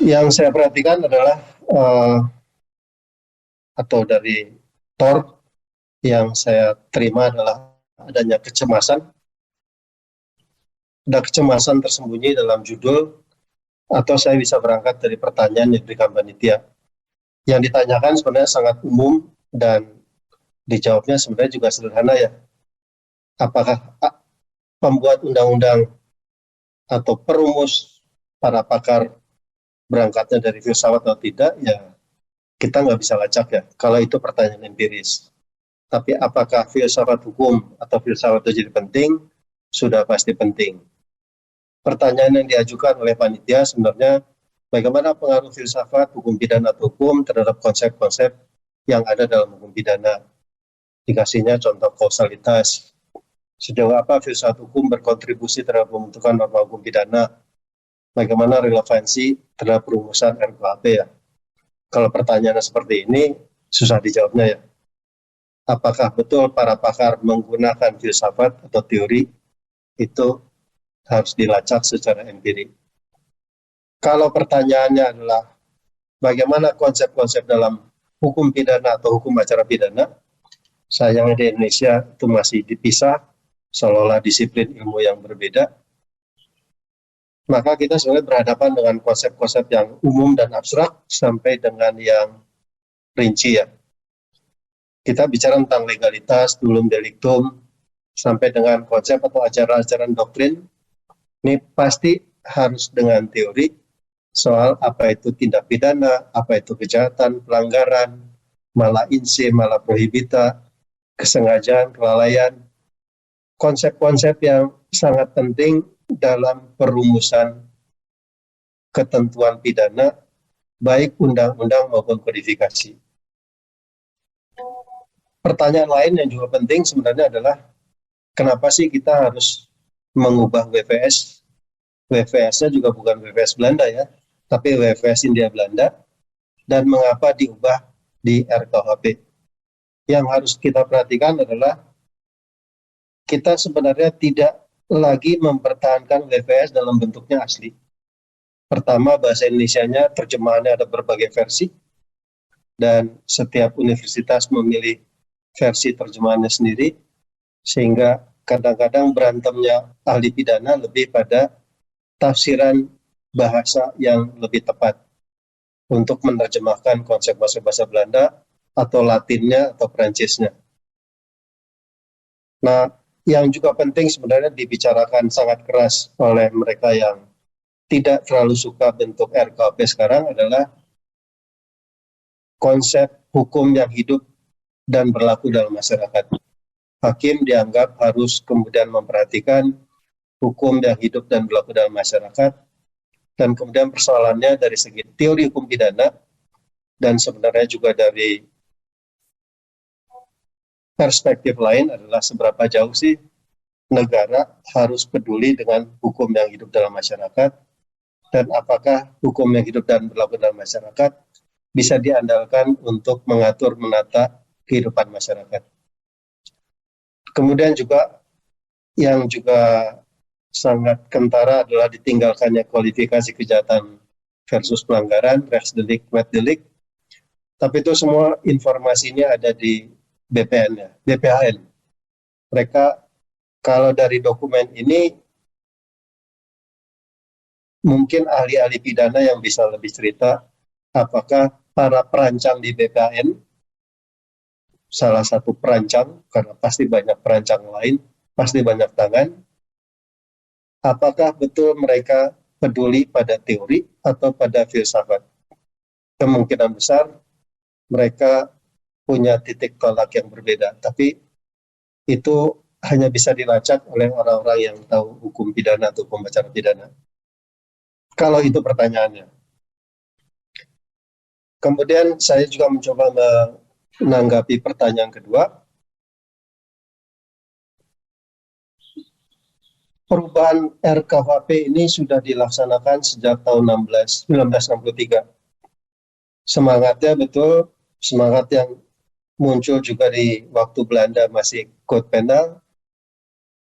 Yang saya perhatikan adalah atau dari TOR yang saya terima adalah adanya kecemasan. Ada kecemasan tersembunyi dalam judul, atau saya bisa berangkat dari pertanyaan yang diberikan panitia. Yang ditanyakan sebenarnya sangat umum dan dijawabnya sebenarnya juga sederhana ya. Apakah pembuat undang-undang atau perumus para pakar berangkatnya dari filsafat atau tidak, ya kita nggak bisa lacak ya, kalau itu pertanyaan empiris. Tapi apakah filsafat hukum atau filsafat itu jadi penting? Sudah pasti penting. Pertanyaan yang diajukan oleh panitia sebenarnya, bagaimana pengaruh filsafat, hukum pidana atau hukum terhadap konsep-konsep yang ada dalam hukum pidana? Dikasihnya contoh kausalitas. Sejauh apa filsafat hukum berkontribusi terhadap pembentukan norma hukum pidana? Bagaimana relevansi terhadap perumusan RKUHP ya? Kalau pertanyaannya seperti ini, susah dijawabnya ya. Apakah betul para pakar menggunakan filsafat atau teori? Itu harus dilacak secara empirik. Kalau pertanyaannya adalah bagaimana konsep-konsep dalam hukum pidana atau hukum acara pidana, sayangnya di Indonesia itu masih dipisah, seolah-olah disiplin ilmu yang berbeda. Maka kita sebenarnya berhadapan dengan konsep-konsep yang umum dan abstrak sampai dengan yang rinci ya. Kita bicara tentang legalitas, dulum delictum, sampai dengan konsep atau ajaran-ajaran doktrin. Ini pasti harus dengan teori soal apa itu tindak pidana, apa itu kejahatan, pelanggaran, mala inse, mala prohibita, kesengajaan, kelalaian. Konsep-konsep yang sangat penting dalam perumusan ketentuan pidana, baik undang-undang maupun kodifikasi. Pertanyaan lain yang juga penting sebenarnya adalah kenapa sih kita harus mengubah WVS? WVS-nya juga bukan WVS Belanda ya, tapi WVS India Belanda, dan mengapa diubah di RKUHP? Yang harus kita perhatikan adalah kita sebenarnya tidak lagi mempertahankan WVS dalam bentuknya asli. Pertama, bahasa Indonesianya terjemahannya ada berbagai versi, dan setiap universitas memilih versi terjemahannya sendiri, sehingga kadang-kadang berantemnya ahli pidana lebih pada tafsiran bahasa yang lebih tepat untuk menerjemahkan konsep bahasa Belanda atau Latinnya atau Perancisnya. Nah, yang juga penting sebenarnya dibicarakan sangat keras oleh mereka yang tidak terlalu suka bentuk RKUHP sekarang adalah konsep hukum yang hidup dan berlaku dalam masyarakat. Hakim dianggap harus kemudian memperhatikan hukum yang hidup dan berlaku dalam masyarakat, dan kemudian persoalannya dari segi teori hukum pidana dan sebenarnya juga dari perspektif lain adalah seberapa jauh sih negara harus peduli dengan hukum yang hidup dalam masyarakat, dan apakah hukum yang hidup dan berlaku dalam masyarakat bisa diandalkan untuk mengatur menata kehidupan masyarakat. Kemudian juga yang juga sangat kentara adalah ditinggalkannya kualifikasi kejahatan versus pelanggaran, res delik, met delik. Tapi itu semua informasinya ada di BPN ya, BPHN. Mereka kalau dari dokumen ini mungkin ahli-ahli pidana yang bisa lebih cerita apakah para perancang di BPHN, salah satu perancang, karena pasti banyak perancang lain, pasti banyak tangan, apakah betul mereka peduli pada teori atau pada filsafat? Kemungkinan besar mereka punya titik tolak yang berbeda, tapi itu hanya bisa dilacak oleh orang-orang yang tahu hukum pidana atau hukum acara pidana. Kalau itu pertanyaannya. Kemudian saya juga mencoba menanggapi pertanyaan kedua. Perubahan RKUHP ini sudah dilaksanakan sejak tahun 1963. Semangatnya betul, semangat yang muncul juga di waktu Belanda masih Code Penal.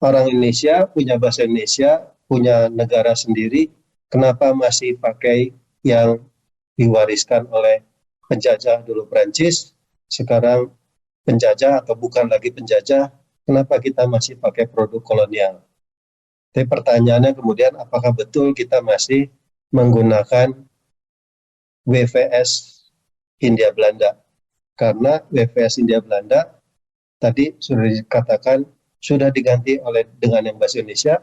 Orang Indonesia punya bahasa Indonesia, punya negara sendiri, kenapa masih pakai yang diwariskan oleh penjajah dulu Prancis, sekarang penjajah atau bukan lagi penjajah, kenapa kita masih pakai produk kolonial? Tapi pertanyaannya kemudian, apakah betul kita masih menggunakan WVS Hindia Belanda? Karena WVS Hindia Belanda tadi sudah dikatakan sudah diganti oleh dengan yang bahasa Indonesia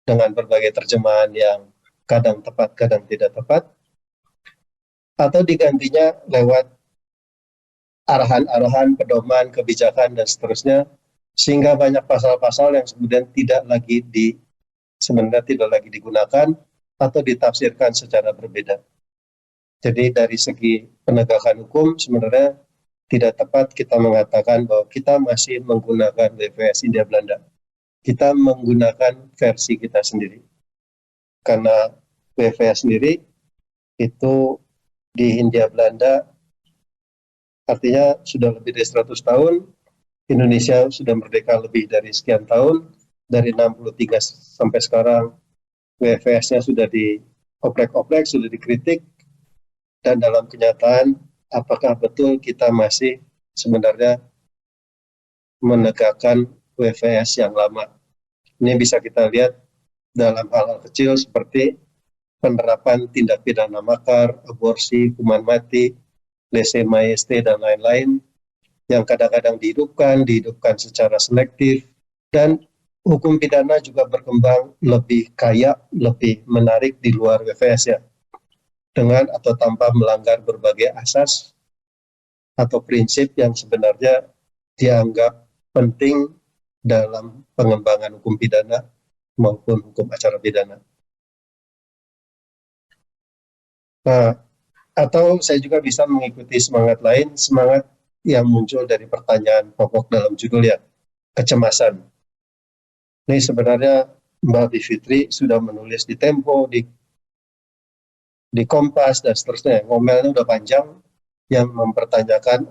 dengan berbagai terjemahan yang kadang tepat, kadang tidak tepat, atau digantinya lewat arahan-arahan, pedoman, kebijakan, dan seterusnya, sehingga banyak pasal-pasal yang kemudian sebenarnya tidak lagi digunakan atau ditafsirkan secara berbeda. Jadi dari segi penegakan hukum sebenarnya tidak tepat kita mengatakan bahwa kita masih menggunakan WVS Hindia Belanda. Kita menggunakan versi kita sendiri. Karena WVS sendiri itu di Hindia Belanda artinya sudah lebih dari 100 tahun, Indonesia sudah merdeka lebih dari sekian tahun, dari 63 sampai sekarang WVS-nya sudah dioprek-oprek, sudah dikritik, dan dalam kenyataan apakah betul kita masih sebenarnya menegakkan WVS yang lama. Ini bisa kita lihat dalam hal-hal kecil seperti penerapan tindak pidana makar, aborsi, hukuman mati, lese majesté, dan lain-lain yang kadang-kadang dihidupkan secara selektif, dan hukum pidana juga berkembang lebih kaya, lebih menarik di luar WVS ya, dengan atau tanpa melanggar berbagai asas atau prinsip yang sebenarnya dianggap penting dalam pengembangan hukum pidana maupun hukum acara pidana. Nah, atau saya juga bisa mengikuti semangat lain, semangat yang muncul dari pertanyaan pokok dalam judul ya, kecemasan. Ini sebenarnya Mbak Bivitri sudah menulis di Tempo, di Kompas, dan seterusnya. Ngomelnya udah panjang yang mempertanyakan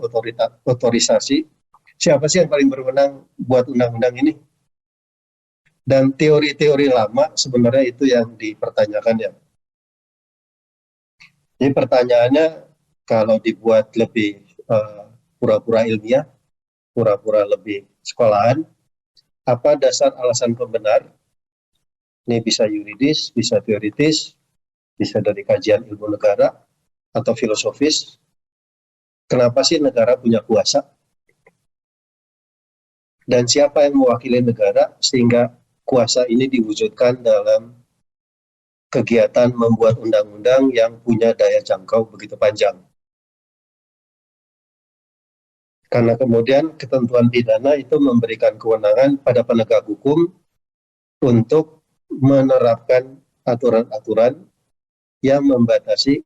otorisasi. Siapa sih yang paling berwenang buat undang-undang ini? Dan teori-teori lama sebenarnya itu yang dipertanyakan ya. Jadi pertanyaannya kalau dibuat lebih pura-pura ilmiah, pura-pura lebih sekolahan, apa dasar alasan pembenar? Ini bisa yuridis, bisa teoritis, bisa dari kajian ilmu negara, atau filosofis. Kenapa sih negara punya kuasa? Dan siapa yang mewakili negara sehingga kuasa ini diwujudkan dalam kegiatan membuat undang-undang yang punya daya jangkau begitu panjang? Karena kemudian ketentuan pidana itu memberikan kewenangan pada penegak hukum untuk menerapkan aturan-aturan yang membatasi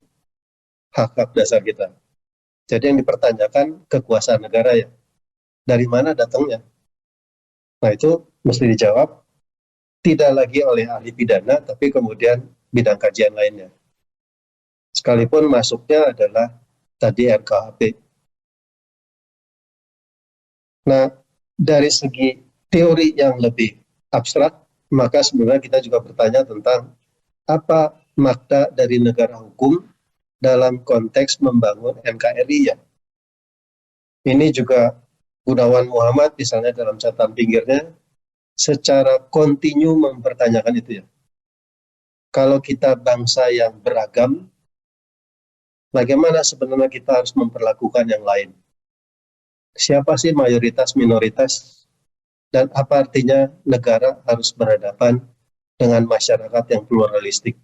hak-hak dasar kita. Jadi yang dipertanyakan kekuasaan negara ya. Dari mana datangnya? Nah itu mesti dijawab tidak lagi oleh ahli pidana, tapi kemudian bidang kajian lainnya. Sekalipun masuknya adalah tadi RKHP. Nah, dari segi teori yang lebih abstrak, maka sebenarnya kita juga bertanya tentang apa makna dari negara hukum dalam konteks membangun NKRI ya. Ini juga Gunawan Muhammad misalnya dalam catatan pinggirnya secara kontinu mempertanyakan itu ya. Kalau kita bangsa yang beragam, bagaimana sebenarnya kita harus memperlakukan yang lain? Siapa sih mayoritas, minoritas, dan apa artinya negara harus berhadapan dengan masyarakat yang pluralistik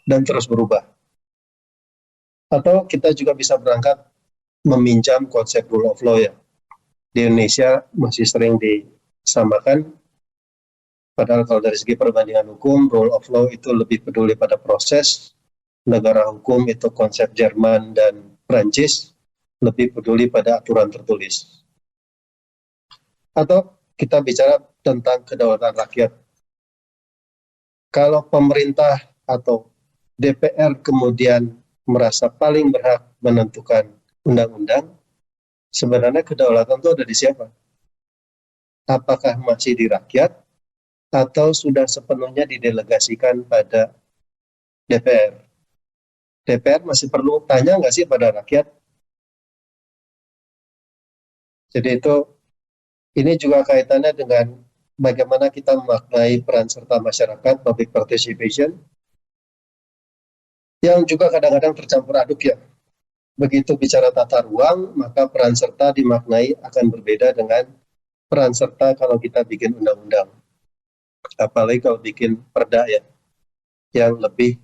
dan terus berubah? Atau kita juga bisa berangkat meminjam konsep rule of law ya. Di Indonesia masih sering disamakan, padahal kalau dari segi perbandingan hukum, rule of law itu lebih peduli pada proses, negara hukum itu konsep Jerman dan Prancis, lebih peduli pada aturan tertulis. Atau kita bicara tentang kedaulatan rakyat. Kalau pemerintah atau DPR kemudian merasa paling berhak menentukan undang-undang, sebenarnya kedaulatan itu ada di siapa? Apakah masih di rakyat atau sudah sepenuhnya didelegasikan pada DPR? DPR masih perlu tanya nggak sih pada rakyat? Jadi ini juga kaitannya dengan bagaimana kita memaknai peran serta masyarakat, public participation, yang juga kadang-kadang tercampur aduk ya. Begitu bicara tata ruang, maka peran serta dimaknai akan berbeda dengan peran serta kalau kita bikin undang-undang. Apalagi kalau bikin perda ya, yang lebih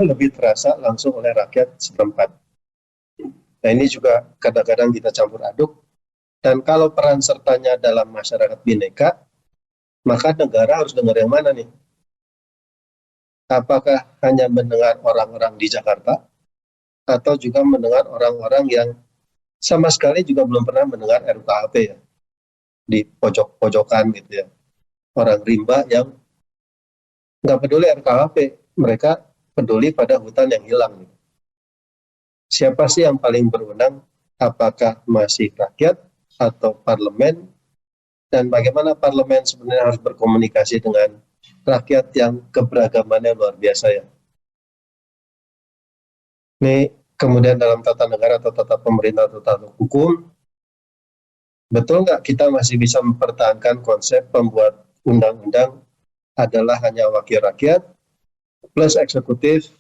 lebih terasa langsung oleh rakyat setempat. Nah ini juga kadang-kadang kita campur aduk. Dan kalau peran sertanya dalam masyarakat bineka, maka negara harus dengar yang mana nih? Apakah hanya mendengar orang-orang di Jakarta, atau juga mendengar orang-orang yang sama sekali juga belum pernah mendengar RKHP ya, di pojok-pojokan gitu ya. Orang rimba yang nggak peduli RKHP, mereka peduli pada hutan yang hilang. Siapa sih yang paling berwenang? Apakah masih rakyat atau parlemen? Dan bagaimana parlemen sebenarnya harus berkomunikasi dengan rakyat yang keberagamannya luar biasa ya. Ini kemudian dalam tata negara atau tata pemerintah atau tata hukum, betul nggak kita masih bisa mempertahankan konsep pembuat undang-undang adalah hanya wakil rakyat plus eksekutif.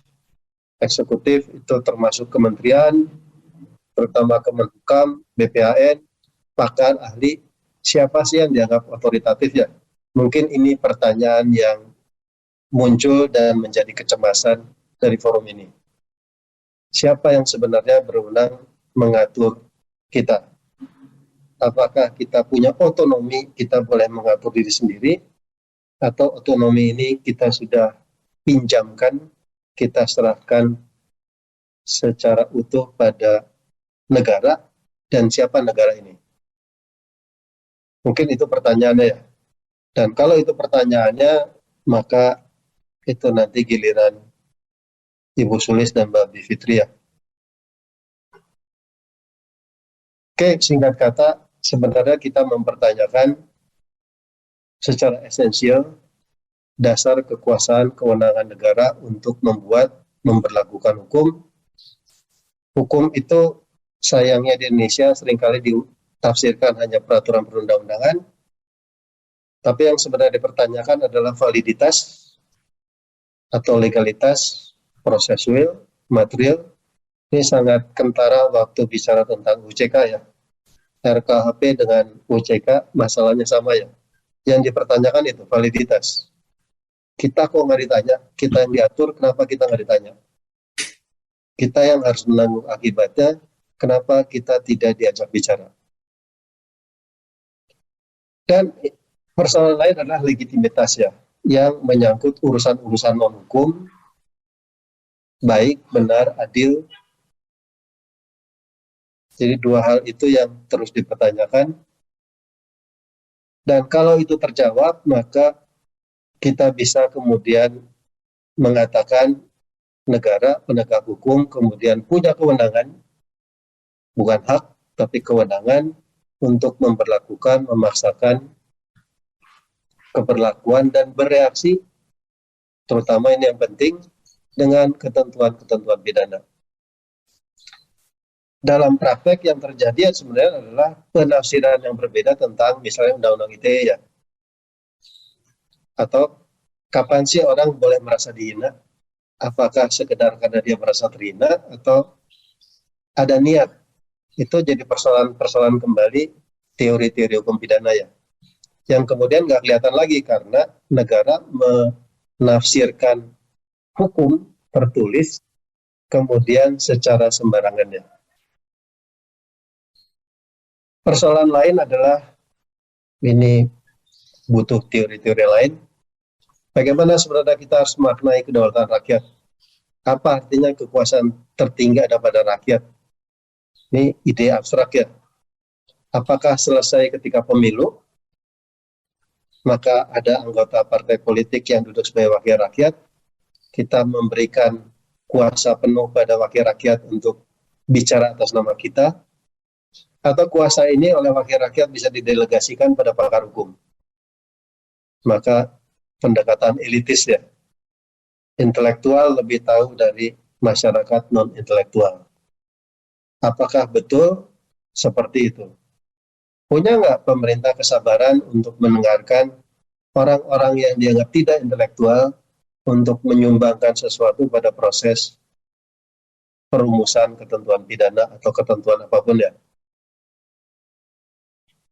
Eksekutif itu termasuk kementerian, terutama Kemenhukam, BPAN, pakar, ahli. Siapa sih yang dianggap otoritatif ya? Mungkin ini pertanyaan yang muncul dan menjadi kecemasan dari forum ini. Siapa yang sebenarnya berwenang mengatur kita? Apakah kita punya otonomi, kita boleh mengatur diri sendiri, atau otonomi ini kita sudah pinjamkan, kita serahkan secara utuh pada negara, dan siapa negara ini? Mungkin itu pertanyaannya ya. Dan kalau itu pertanyaannya, maka itu nanti giliran Ibu Sulis dan Mbak Bivitri ya. Oke, singkat kata, sebenarnya kita mempertanyakan secara esensial dasar kekuasaan kewenangan negara untuk memberlakukan hukum. Hukum itu sayangnya di Indonesia seringkali ditafsirkan hanya peraturan perundang-undangan, tapi yang sebenarnya dipertanyakan adalah validitas atau legalitas prosesual, material. Ini sangat kentara waktu bicara tentang UCK ya. RKHP dengan UCK masalahnya sama ya. Yang dipertanyakan itu validitas. Kita kok nggak ditanya, kita yang diatur, kenapa kita nggak ditanya? Kita yang harus menanggung akibatnya, kenapa kita tidak diajak bicara? Dan persoalan lain adalah legitimitas ya, yang menyangkut urusan-urusan non-hukum, baik, benar, adil. Jadi dua hal itu yang terus dipertanyakan. Dan kalau itu terjawab, maka kita bisa kemudian mengatakan negara, penegak hukum, kemudian punya kewenangan, bukan hak, tapi kewenangan untuk memperlakukan, memaksakan keberlakuan dan bereaksi, terutama ini yang penting, dengan ketentuan-ketentuan pidana. Dalam praktek yang terjadi sebenarnya adalah penafsiran yang berbeda tentang misalnya Undang-Undang ITE ya. Atau kapan sih orang boleh merasa dihina? Apakah sekedar karena dia merasa terhina atau ada niat? Itu jadi persoalan kembali teori-teori hukum pidana ya. Yang kemudian nggak kelihatan lagi karena negara menafsirkan hukum tertulis kemudian secara sembarangannya. Persoalan lain adalah ini butuh teori-teori lain. Bagaimana sebenarnya kita harus memaknai kedaulatan rakyat? Apa artinya kekuasaan tertinggi ada pada rakyat? Ini ide abstrak ya. Apakah selesai ketika pemilu, maka ada anggota partai politik yang duduk sebagai wakil rakyat, kita memberikan kuasa penuh pada wakil rakyat untuk bicara atas nama kita, atau kuasa ini oleh wakil rakyat bisa didelegasikan pada pakar hukum. Maka pendekatan elitis ya, intelektual lebih tahu dari masyarakat non-intelektual. Apakah betul seperti itu? Punya nggak pemerintah kesabaran untuk mendengarkan orang-orang yang dianggap tidak intelektual untuk menyumbangkan sesuatu pada proses perumusan ketentuan pidana atau ketentuan apapun ya?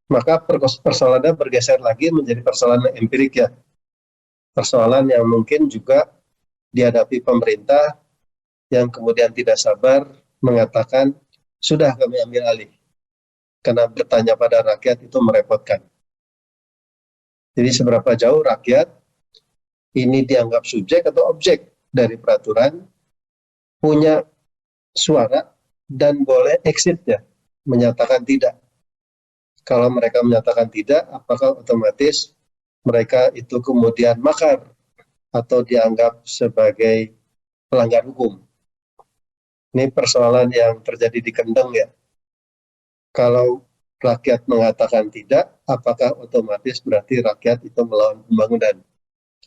Maka persoalannya bergeser lagi menjadi persoalan empirik ya. Persoalan yang mungkin juga dihadapi pemerintah yang kemudian tidak sabar mengatakan, sudah kami ambil alih. Karena bertanya pada rakyat itu merepotkan. Jadi seberapa jauh rakyat ini dianggap subjek atau objek dari peraturan, punya suara, dan boleh exit ya, menyatakan tidak. Kalau mereka menyatakan tidak, apakah otomatis mereka itu kemudian makar atau dianggap sebagai pelanggar hukum? Ini persoalan yang terjadi di Kendeng ya. Kalau rakyat mengatakan tidak, apakah otomatis berarti rakyat itu melawan pembangunan?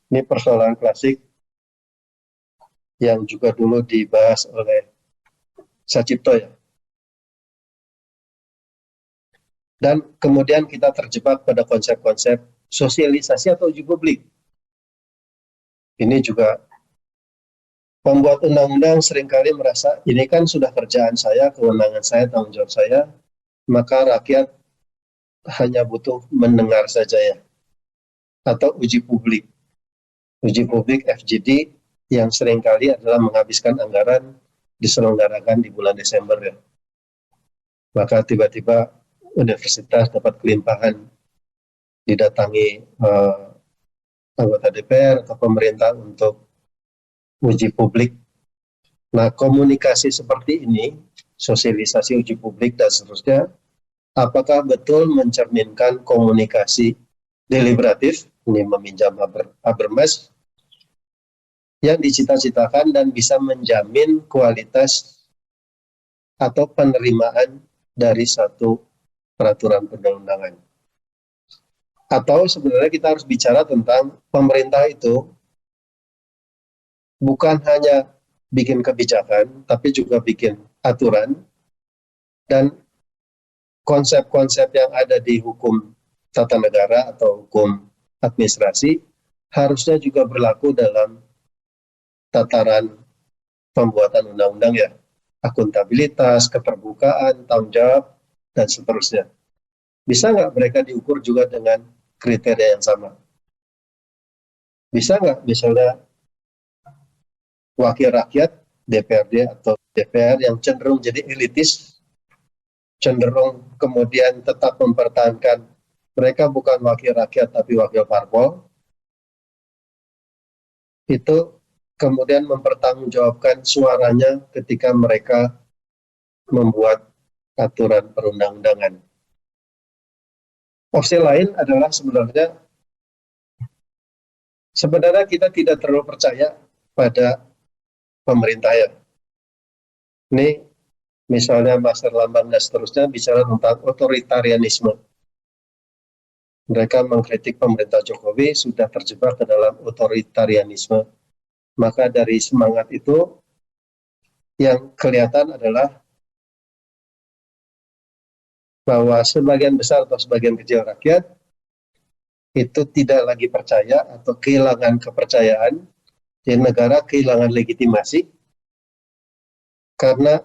Ini persoalan klasik yang juga dulu dibahas oleh Sacipto ya. Dan kemudian kita terjebak pada konsep-konsep sosialisasi atau uji publik. Ini juga pembuat undang-undang seringkali merasa ini kan sudah kerjaan saya, kewenangan saya, tanggung jawab saya, maka rakyat hanya butuh mendengar saja ya. Atau uji publik. Uji publik FGD yang seringkali adalah menghabiskan anggaran diselenggarakan di bulan Desember ya. Maka tiba-tiba universitas dapat kelimpahan didatangi anggota DPR atau pemerintah untuk uji publik. Nah, komunikasi seperti ini, sosialisasi uji publik dan seterusnya, apakah betul mencerminkan komunikasi deliberatif, ini meminjam Habermas, yang dicita-citakan dan bisa menjamin kualitas atau penerimaan dari satu peraturan perundang-undangan. Atau sebenarnya kita harus bicara tentang pemerintah itu bukan hanya bikin kebijakan, tapi juga bikin aturan, dan konsep-konsep yang ada di hukum tata negara atau hukum administrasi harusnya juga berlaku dalam tataran pembuatan undang-undang ya. Akuntabilitas, keterbukaan, tanggung jawab, dan seterusnya. Bisa nggak mereka diukur juga dengan kriteria yang sama? Bisa nggak misalnya wakil rakyat, DPRD atau DPR yang cenderung jadi elitis, cenderung kemudian tetap mempertahankan mereka bukan wakil rakyat tapi wakil parpol, itu kemudian mempertanggungjawabkan suaranya ketika mereka membuat aturan perundang-undangan. Opsi lain adalah sebenarnya kita tidak terlalu percaya pada pemerintah ya. Ini misalnya Mas Erlambang dan seterusnya bicara tentang otoritarianisme. Mereka mengkritik pemerintah Jokowi sudah terjebak ke dalam otoritarianisme. Maka dari semangat itu yang kelihatan adalah bahwa sebagian besar atau sebagian kecil rakyat itu tidak lagi percaya atau kehilangan kepercayaan, dan negara kehilangan legitimasi karena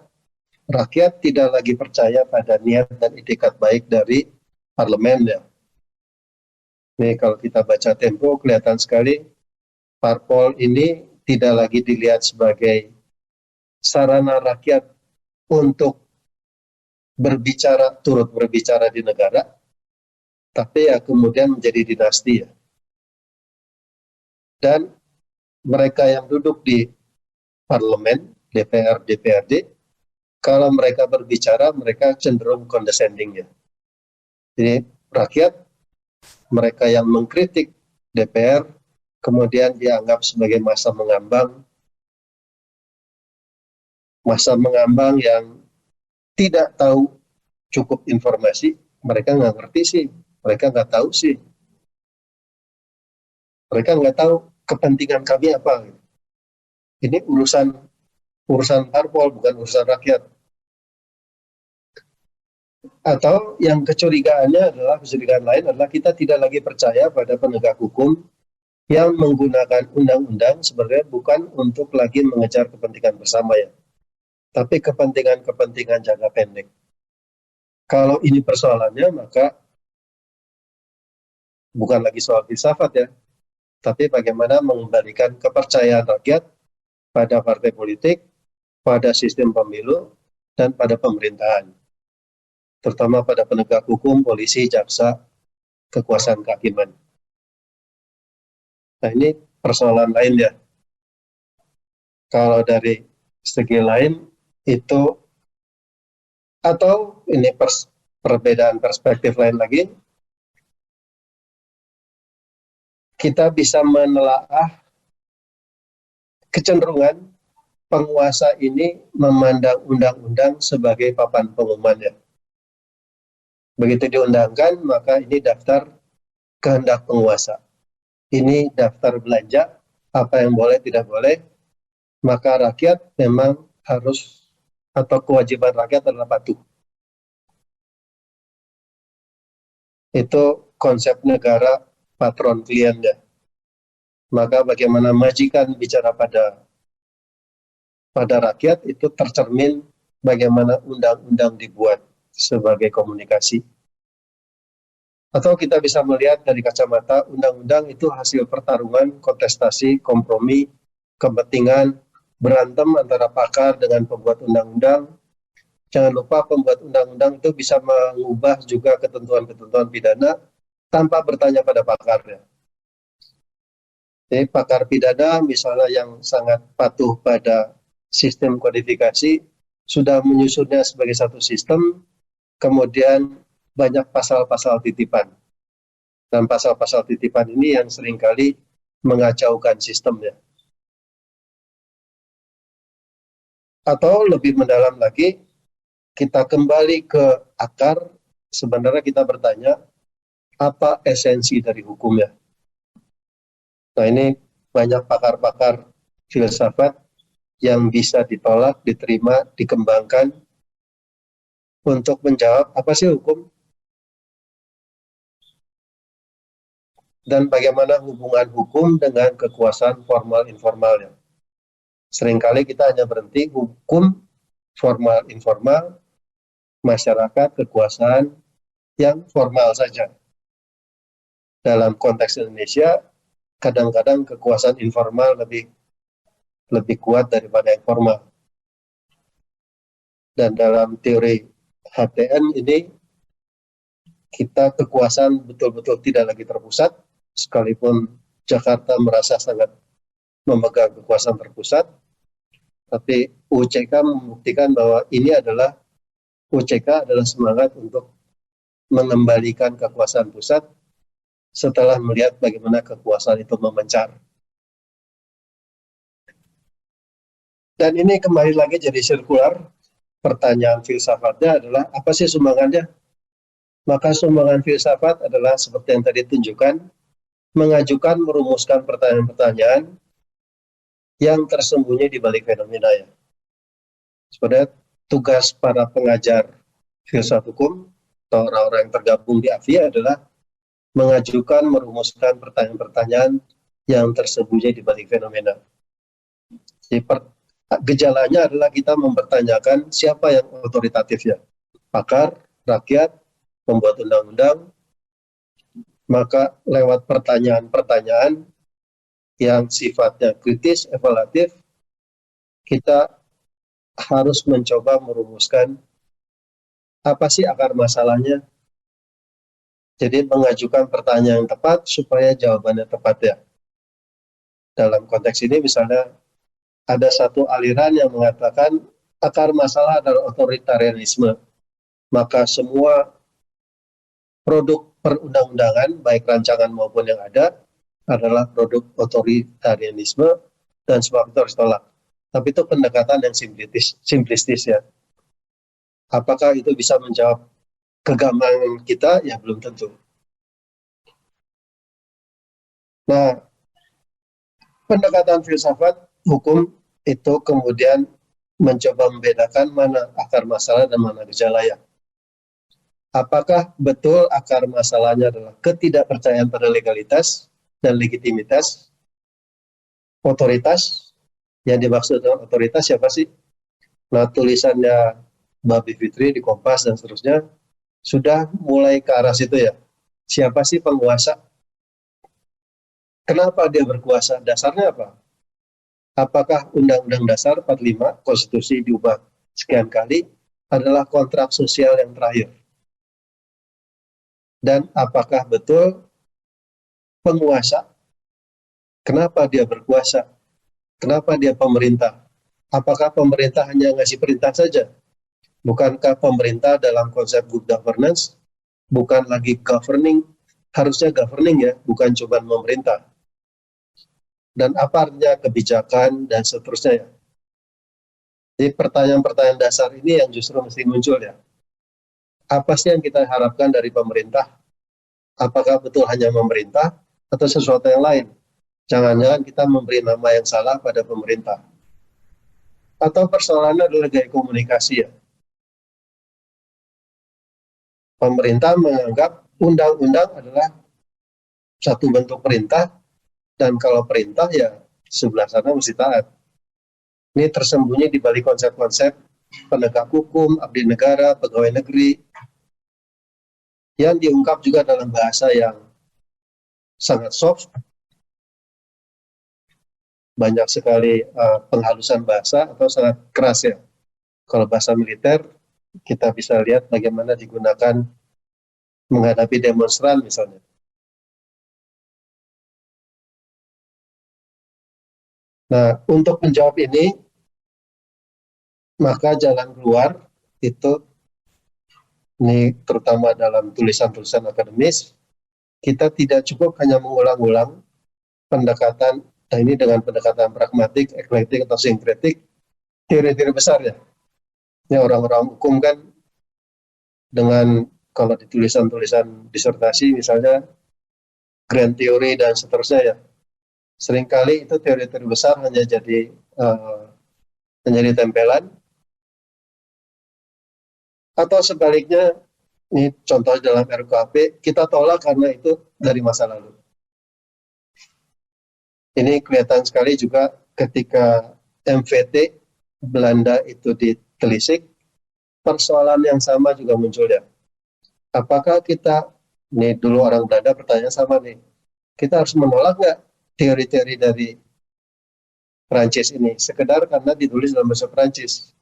rakyat tidak lagi percaya pada niat dan itikat baik dari parlemen ya. Ini kalau kita baca Tempo kelihatan sekali parpol ini tidak lagi dilihat sebagai sarana rakyat untuk turut berbicara di negara, tapi ya kemudian menjadi dinasti ya. Dan mereka yang duduk di parlemen, DPR, DPRD, kalau mereka berbicara, mereka cenderung condescending ya. Jadi rakyat, mereka yang mengkritik DPR, kemudian dianggap sebagai massa mengambang yang tidak tahu cukup informasi, mereka nggak ngerti sih, mereka nggak tahu sih, mereka nggak tahu kepentingan kami apa. Ini urusan urusan parpol, bukan urusan rakyat. Atau yang kecurigaan lain adalah kita tidak lagi percaya pada penegak hukum yang menggunakan undang-undang sebenarnya bukan untuk lagi mengejar kepentingan bersama ya, tapi kepentingan-kepentingan jangka pendek. Kalau ini persoalannya, maka bukan lagi soal filsafat ya, tapi bagaimana mengembalikan kepercayaan rakyat pada partai politik, pada sistem pemilu, dan pada pemerintahan. Terutama pada penegak hukum, polisi, jaksa, kekuasaan kehakiman. Nah ini persoalan lain ya. Kalau dari segi lain itu, atau ini perbedaan perspektif lain lagi, kita bisa menelaah kecenderungan penguasa ini memandang undang-undang sebagai papan pengumuman ya. Begitu diundangkan, maka ini daftar kehendak penguasa. Ini daftar belanja, apa yang boleh, tidak boleh, maka rakyat memang harus, atau kewajiban rakyat adalah patuh. Itu konsep negara patron klien ya. Maka bagaimana majikan bicara pada rakyat itu tercermin bagaimana undang-undang dibuat sebagai komunikasi. Atau kita bisa melihat dari kacamata undang-undang itu hasil pertarungan, kontestasi, kompromi, kepentingan, berantem antara pakar dengan pembuat undang-undang. Jangan lupa pembuat undang-undang itu bisa mengubah juga ketentuan-ketentuan pidana tanpa bertanya pada pakarnya. Jadi pakar pidana misalnya yang sangat patuh pada sistem kodifikasi sudah menyusunnya sebagai satu sistem, kemudian banyak pasal-pasal titipan. Dan pasal-pasal titipan ini yang seringkali mengacaukan sistemnya. Atau lebih mendalam lagi, kita kembali ke akar, sebenarnya kita bertanya, apa esensi dari hukumnya? Nah ini banyak pakar-pakar filsafat yang bisa ditolak, diterima, dikembangkan untuk menjawab apa sih hukum dan bagaimana hubungan hukum dengan kekuasaan formal informalnya. Seringkali kita hanya berhenti hukum formal informal, masyarakat, kekuasaan yang formal saja. Dalam konteks Indonesia, kadang-kadang kekuasaan informal lebih kuat daripada yang formal. Dan dalam teori HTN ini, kita kekuasaan betul-betul tidak lagi terpusat, sekalipun Jakarta merasa sangat memegang kekuasaan terpusat, tapi UCK membuktikan bahwa UCK adalah semangat untuk mengembalikan kekuasaan pusat setelah melihat bagaimana kekuasaan itu memencar. Dan ini kembali lagi jadi sirkular, pertanyaan filsafatnya adalah apa sih sumbangannya? Maka sumbangan filsafat adalah seperti yang tadi tunjukkan, mengajukan, merumuskan pertanyaan-pertanyaan yang tersembunyi di balik fenomena ya. Sebenarnya tugas para pengajar filsafat hukum atau orang-orang yang tergabung di AFIA adalah mengajukan, merumuskan pertanyaan-pertanyaan yang tersembunyi di balik fenomena. Jadi gejalanya adalah kita mempertanyakan siapa yang otoritatif ya, pakar, rakyat, pembuat undang-undang. Maka lewat pertanyaan-pertanyaan yang sifatnya kritis, evaluatif, kita harus mencoba merumuskan apa sih akar masalahnya. Jadi mengajukan pertanyaan yang tepat supaya jawabannya tepat ya. Dalam konteks ini misalnya ada satu aliran yang mengatakan akar masalah adalah otoritarianisme. Maka semua produk perundang-undangan, baik rancangan maupun yang ada, adalah produk otoritarianisme dan sebab itu harus tolak. Tapi itu pendekatan yang simplistis ya. Apakah itu bisa menjawab kegambangan kita? Ya belum tentu. Nah, pendekatan filsafat hukum itu kemudian mencoba membedakan mana akar masalah dan mana gejalanya. Apakah betul akar masalahnya adalah ketidakpercayaan pada legalitas dan legitimitas otoritas? Yang dimaksud dengan otoritas siapa sih? Nah, tulisannya Mbak Bivitri di Kompas dan seterusnya sudah mulai ke arah situ ya. Siapa sih penguasa? Kenapa dia berkuasa? Dasarnya apa? Apakah Undang-Undang Dasar 45, konstitusi diubah sekian kali, adalah kontrak sosial yang terakhir? Dan apakah betul penguasa? Kenapa dia berkuasa? Kenapa dia pemerintah? Apakah pemerintah hanya ngasih perintah saja? Bukankah pemerintah dalam konsep good governance bukan lagi governing, harusnya governing ya, bukan cuma memerintah. Dan apa artinya kebijakan dan seterusnya ya. Jadi pertanyaan-pertanyaan dasar ini yang justru mesti muncul ya. Apa sih yang kita harapkan dari pemerintah? Apakah betul hanya memerintah atau sesuatu yang lain? Jangan-jangan kita memberi nama yang salah pada pemerintah. Atau persoalannya adalah gaya komunikasi ya. Pemerintah menganggap undang-undang adalah satu bentuk perintah, dan kalau perintah ya sebelah sana mesti taat. Ini tersembunyi di balik konsep-konsep penegak hukum, abdi negara, pegawai negeri, yang diungkap juga dalam bahasa yang sangat soft, banyak sekali penghalusan bahasa atau sangat keras ya. Kalau bahasa militer, kita bisa lihat bagaimana digunakan menghadapi demonstran misalnya. Nah, untuk menjawab ini, maka jalan keluar itu, ini terutama dalam tulisan-tulisan akademis, kita tidak cukup hanya mengulang-ulang pendekatan, nah ini dengan pendekatan pragmatik, eklektik, atau sinkretik, teori-teori besar ya. Ini orang-orang hukum kan dengan kalau di tulisan-tulisan disertasi misalnya grand theory dan seterusnya ya, seringkali itu teori-teori besar hanya jadi menjadi tempelan, atau sebaliknya, ini contoh dalam RKUHP, kita tolak karena itu dari masa lalu. Ini kelihatan sekali juga ketika MVT Belanda itu ditelisik, persoalan yang sama juga muncul ya. Apakah kita, ini dulu orang Belanda bertanya sama nih, kita harus menolak nggak teori-teori dari Perancis ini, sekedar karena ditulis dalam bahasa Perancis?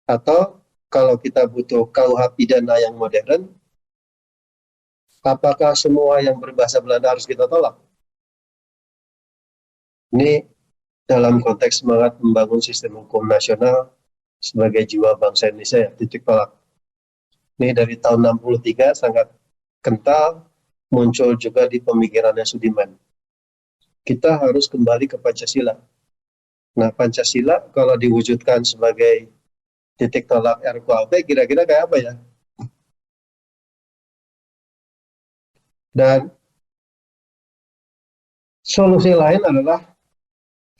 Atau kalau kita butuh KUH pidana yang modern, apakah semua yang berbahasa Belanda harus kita tolak? Ini dalam konteks semangat membangun sistem hukum nasional sebagai jiwa bangsa Indonesia ya, titik tolak. Ini dari tahun 63 sangat kental, muncul juga di pemikirannya Sudirman. Kita harus kembali ke Pancasila. Nah, Pancasila kalau diwujudkan sebagai titik tolak RKUHP, kira-kira kayak apa ya? Dan solusi lain adalah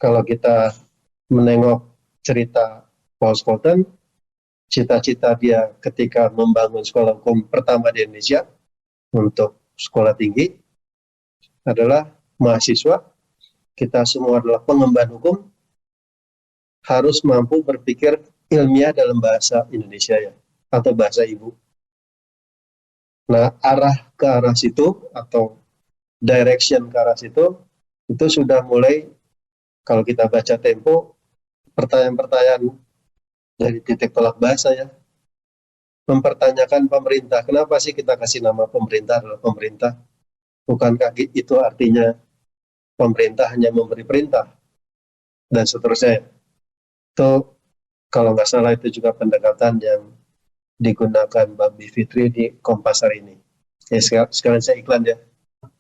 kalau kita menengok cerita Paul Scholten, cita-cita dia ketika membangun sekolah hukum pertama di Indonesia untuk sekolah tinggi adalah mahasiswa, kita semua adalah pengemban hukum, harus mampu berpikir ilmiah dalam bahasa Indonesia ya, atau bahasa ibu. Nah, arah ke arah situ atau direction ke arah situ, itu sudah mulai, kalau kita baca Tempo, pertanyaan-pertanyaan dari titik tolak bahasa ya, mempertanyakan pemerintah. Kenapa sih kita kasih nama pemerintah adalah pemerintah? Bukankah itu artinya pemerintah hanya memberi perintah? Dan seterusnya. Itu kalau nggak salah itu juga pendekatan yang digunakan Mbak Bivitri di Kompas hari ini. Ya, sekalian saya iklan ya,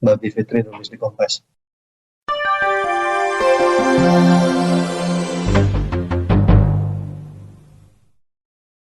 Mbak Bivitri nulis di Kompas.